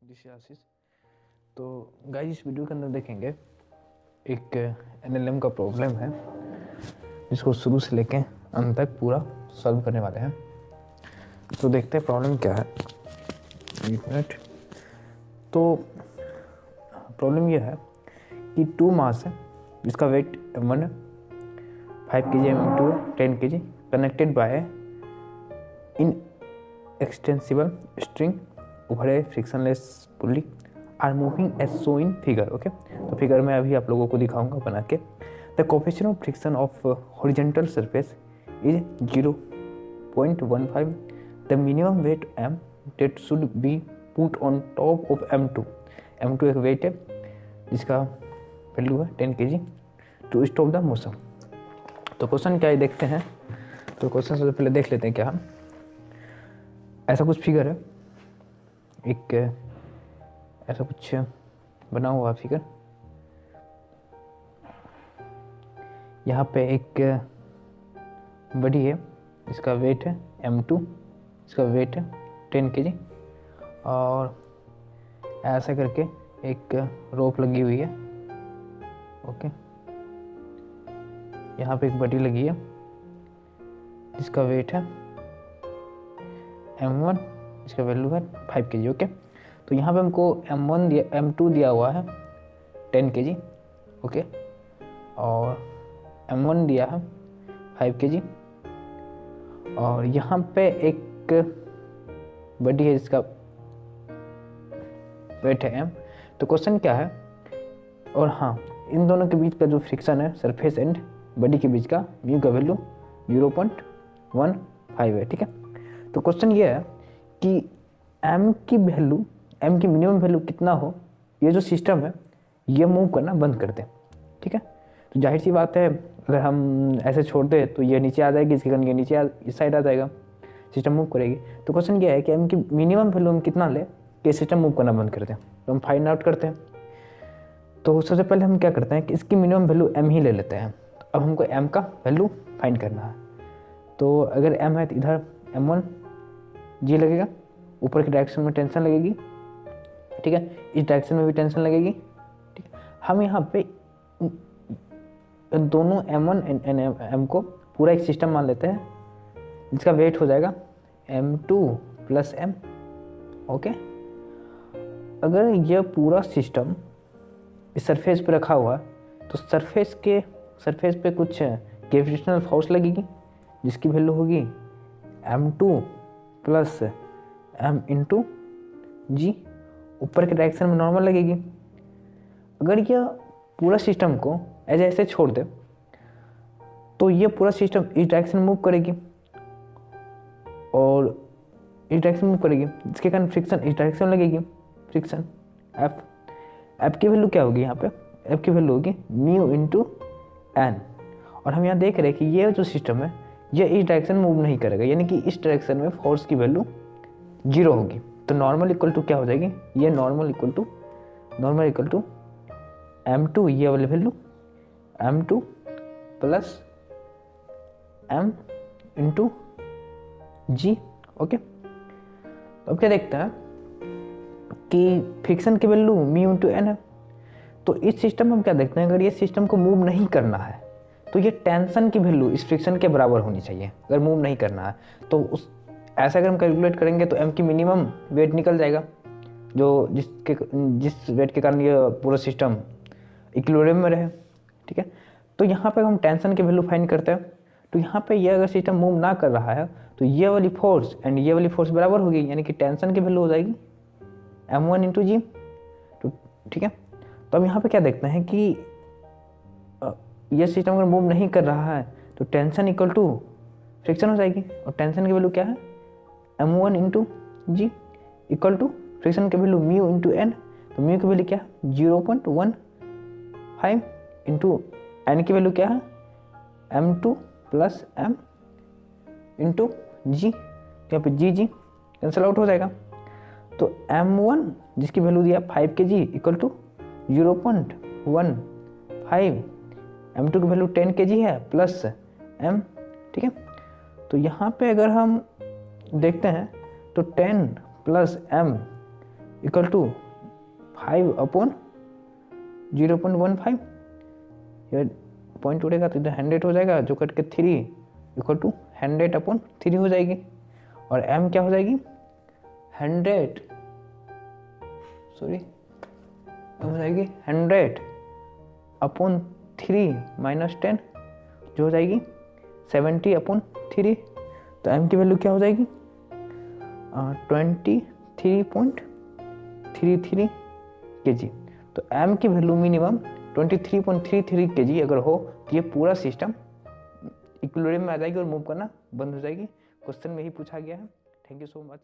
This आशीष। तो guys इस video के अंदर देखेंगे एक एनएलएम का प्रॉब्लम है जिसको शुरू से लेके अंत तक पूरा सॉल्व करने वाले हैं। तो देखते हैं प्रॉब्लम क्या है। एक मिनट। तो प्रॉब्लम यह है कि 2 मास है जिसका वेट 1 है, 5 kg mm2 10 kg connected by in extensible string over a frictionless pulley are moving as so in figure. Okay, तो फिगर में अभी आप लोगों को दिखाऊंगा बना के। The coefficient of friction of horizontal surface is 0.15। The minimum weight m that should be put on top of m2 एक वेट है जिसका वैल्यू है 10 kg to stop the motion. तो क्वेश्चन क्या है देखते हैं। तो क्वेश्चन सबसे पहले देख लेते हैं क्या। ऐसा कुछ फिगर है, एक ऐसा कुछ बना हुआ फिगर। यहाँ पे एक बॉडी है, इसका वेट है m2, इसका वेट है 10 kg और ऐसा करके एक रोप लगी हुई है। ओके, यहाँ पे एक बॉडी लगी है जिसका वेट है m1, इसका वैल्यू है 5 kg। ओके, तो यहाँ पे हमको m2 दिया हुआ है 10 kg। ओके, और m1 दिया है 5 kg और यहाँ पे एक बॉडी है जिसका वेट है m। तो क्वेश्चन क्या है, और हाँ इन दोनों के बीच का जो फ्रिक्शन है सरफेस एंड बॉडी के बीच का म्यू का वैल्यू 0.15 है। ठीक है, तो क्वेश्चन ये है कि m की मिनिमम वैल्यू कितना हो, ये जो सिस्टम है ये मूव करना बंद कर दे। ठीक है, तो जाहिर सी बात है अगर हम ऐसे छोड़ दें तो ये नीचे आ जाएगी, इसके कारण ये नीचे इस साइड आ जाएगा, सिस्टम मूव करेगी। तो क्वेश्चन ये है कि m की मिनिमम वैल्यू हम कितना ले कि सिस्टम मूव करना बंद कर दें। तो हम फाइंड आउट करते हैं। तो सबसे पहले हम क्या करते हैं कि इसकी मिनिमम वैल्यू m ही ले लेते हैं। अब हमको m का वैल्यू फाइंड करना है। तो अगर m है तो इधर m1 g लगेगा, ऊपर की डायरेक्शन में टेंशन लगेगी। ठीक है, इस डायरेक्शन में भी टेंशन लगेगी। ठीक है, हम यहाँ पे दोनों m1 एंड m को पूरा एक सिस्टम मान लेते हैं जिसका वेट हो जाएगा m2 प्लस m। ओके, अगर यह पूरा सिस्टम इस सरफेस पे रखा हुआ है तो सरफेस पे कुछ ग्रेविटेशनल फोर्स लगेगी जिसकी वैल्यू होगी m2 प्लस m इंटू जी। ऊपर के डायरेक्शन में नॉर्मल लगेगी। अगर यह पूरा सिस्टम को ऐसे छोड़ दे तो ये पूरा सिस्टम इस डायरेक्शन में मूव करेगी और इस डायरेक्शन मूव करेगी, जिसके कारण फ्रिक्शन इस डायरेक्शन में लगेगी। फ्रिक्शन एफ की वैल्यू क्या होगी, यहाँ पे एफ की वैल्यू होगी म्यू इंटू एन। और हम यहाँ देख रहे हैं कि ये जो सिस्टम है ये इस डायरेक्शन में मूव नहीं करेगा, यानी कि इस डायरेक्शन में फोर्स की वैल्यू 0 होगी। तो नॉर्मल इक्वल टू क्या हो जाएगी, ये नॉर्मल इक्वल टू m2, ये वाली value m2 plus m into g. Okay, तो अब क्या देखते हैं कि फ्रिक्शन की वैल्यू म्यू इंटू एन है। तो इस सिस्टम में हम क्या देखते हैं, अगर ये सिस्टम को मूव नहीं करना है तो ये टेंशन की वैल्यू इस फ्रिक्शन के बराबर होनी चाहिए। अगर मूव नहीं करना है तो उस ऐसा अगर हम कैलकुलेट करेंगे तो m की मिनिमम वेट निकल जाएगा, जो जिस वेट के कारण ये पूरा सिस्टम इक्विलिब्रियम में रहे। ठीक है, तो यहाँ पे हम टेंशन की वैल्यू फाइंड करते हैं। तो यहाँ पे ये अगर सिस्टम मूव ना कर रहा है तो ये वाली फोर्स एंड ये वाली फोर्स बराबर होगी, यानी कि टेंशन की वैल्यू हो जाएगी m1 इंटू जी। तो ठीक है, तो हम यहाँ पे क्या देखते हैं कि ये सिस्टम अगर मूव नहीं कर रहा है तो टेंशन इक्वल टू फ्रिक्शन हो जाएगी। और टेंशन की वैल्यू क्या है m1 into g equal to friction की वैल्यू म्यू इंटू एन। तो म्यू की वैल्यू क्या है 0.15 इंटू एन की वैल्यू क्या है m2 प्लस m इंटू जी। यहाँ पे जी कैंसिल आउट हो जाएगा। तो m1 जिसकी वैल्यू दिया 5 kg इक्वल टू 0.15, m2 की वैल्यू 10 kg है प्लस m। ठीक है, तो यहाँ पे अगर हम देखते हैं तो 10 प्लस m इक्वल टू 5/0.15, ये पॉइंट उड़ेगा तो इधर 100 हो जाएगा, जो कट के 3 इक्वल टू 100/3 हो जाएगी। और m क्या हो जाएगी 100 हो जाएगी 100/3 माइनस 10 जो हो जाएगी 70/3। तो m की वैल्यू क्या हो जाएगी 23.33 kg। तो m की वैल्यू मिनिमम 23.33 kg अगर हो तो ये पूरा सिस्टम इक्विलिब्रियम में आ जाएगी और मूव करना बंद हो जाएगी। क्वेश्चन में ही पूछा गया है। Thank you so much.